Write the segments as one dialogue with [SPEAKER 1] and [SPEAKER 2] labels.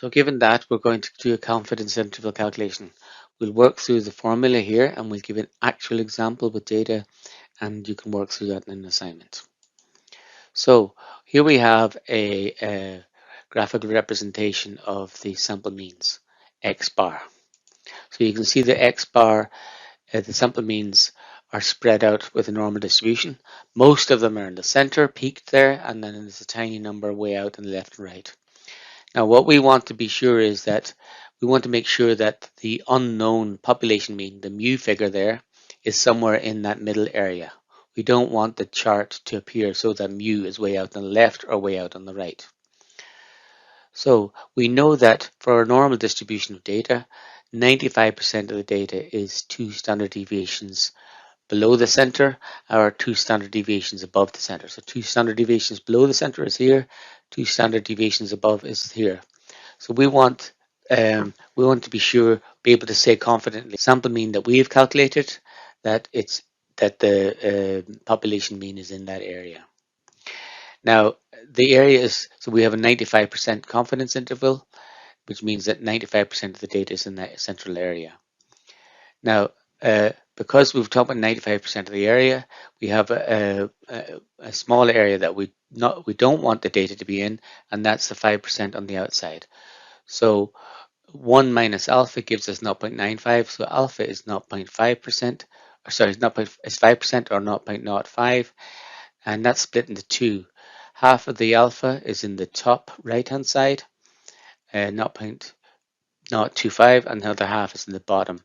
[SPEAKER 1] So given that, we're going to do a confidence interval calculation. We'll work through the formula here and we'll give an actual example with data, and you can work through that in an assignment. So here we have a graphical representation of the sample means, X bar. So you can see the X bar, the sample means are spread out with a normal distribution. Most of them are in the center, peaked there, and then there's a tiny number way out in the left and right. Now what we want to be sure is that we want to make sure that the unknown population mean, the mu figure there, is somewhere in that middle area. We don't want the chart to appear so that mu is way out on the left or way out on the right. So we know that for a normal distribution of data, 95% of the data is 2 standard deviations below the center or 2 standard deviations above the center. So 2 standard deviations below the center is here, 2 standard deviations above is here. So we want to be sure, be able to say confidently, sample mean that we have calculated that the population mean is in that area. Now the area is, so we have a 95% confidence interval, which means that 95% of the data is in that central area. Now, because we've talked about 95% of the area, we have a small area that we don't want the data to be in, and that's the 5% on the outside. So 1 minus alpha gives us 0.95, so alpha is 0.5%, or sorry, is 5% or 0.05, and that's split into two. Half of the alpha is in the top right-hand side, 0.025, and the other half is in the bottom,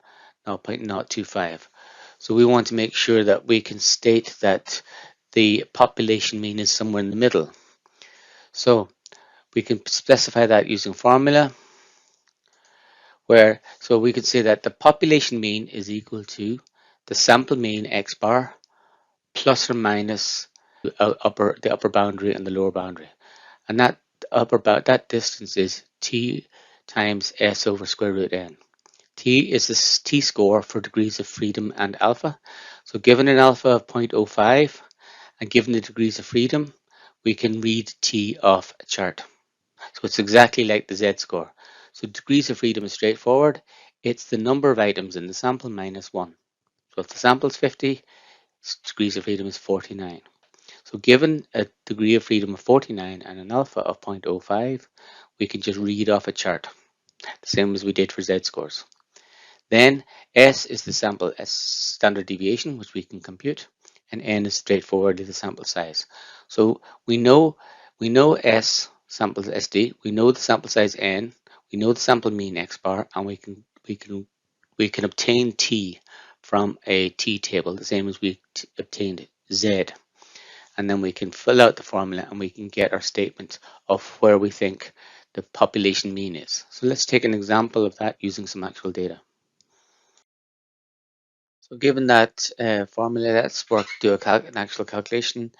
[SPEAKER 1] 0.025. So we want to make sure that we can state that the population mean is somewhere in the middle. So we can specify that using formula, so we could say that the population mean is equal to the sample mean X bar plus or minus the upper boundary and the lower boundary, and that distance is t times s over square root n. T is the t-score for degrees of freedom and alpha. So given an alpha of 0.05 and given the degrees of freedom, we can read T off a chart. So it's exactly like the z-score. So degrees of freedom is straightforward. It's the number of items in the sample minus 1. So if the sample is 50, degrees of freedom is 49. So given a degree of freedom of 49 and an alpha of 0.05, we can just read off a chart, the same as we did for z-scores. Then S is the sample standard deviation, which we can compute, and N is straightforwardly the sample size. So we know S samples SD, we know the sample size N, we know the sample mean X bar, and we can obtain T from a T table, the same as we obtained Z. And then we can fill out the formula and we can get our statement of where we think the population mean is. So let's take an example of that using some actual data. So given that formula, let's do an actual calculation,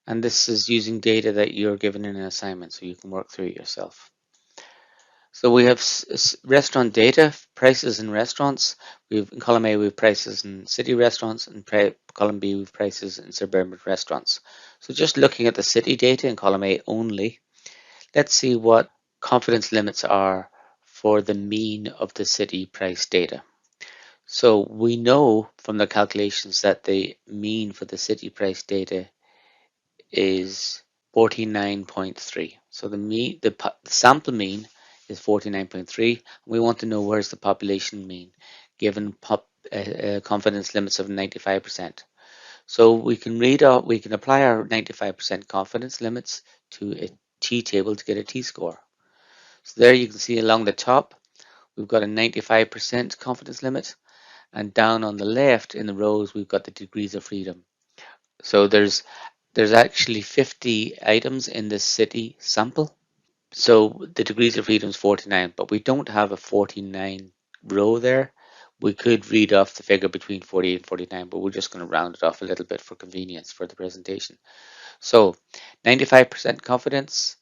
[SPEAKER 1] and this is using data that you're given in an assignment, so you can work through it yourself. So we have restaurant data, prices in restaurants. In column A we have prices in city restaurants, and column B we have prices in suburban restaurants. So just looking at the city data in column A only, let's see what confidence limits are for the mean of the city price data. So we know from the calculations that the mean for the city price data is 49.3. So the sample mean is 49.3. We want to know where's the population mean given confidence limits of 95%. So we can apply our 95% confidence limits to a t-table to get a t-score. So there you can see along the top we've got a 95% confidence limit, and down on the left in the rows we've got the degrees of freedom. So there's actually 50 items in this city sample. So the degrees of freedom is 49, but we don't have a 49 row there. We could read off the figure between 48 and 49, but we're just going to round it off a little bit for convenience for the presentation. So 95% confidence,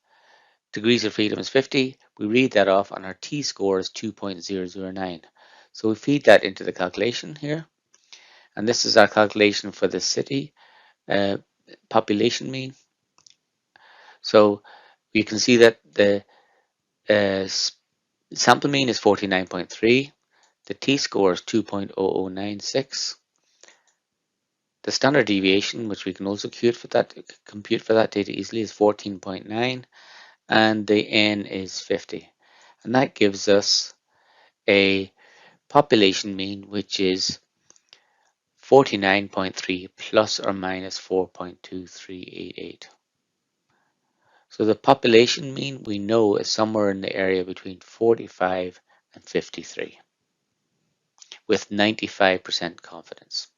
[SPEAKER 1] degrees of freedom is 50. We read that off and our t-score is 2.009. So we feed that into the calculation here. And this is our calculation for the city population mean. So we can see that the The sample mean is 49.3. The t-score is 2.0096. The standard deviation, which we can also compute for that data easily, is 14.9, and the n is 50. And that gives us a population mean, which is 49.3 plus or minus 4.2388. So the population mean we know is somewhere in the area between 45 and 53 with 95% confidence.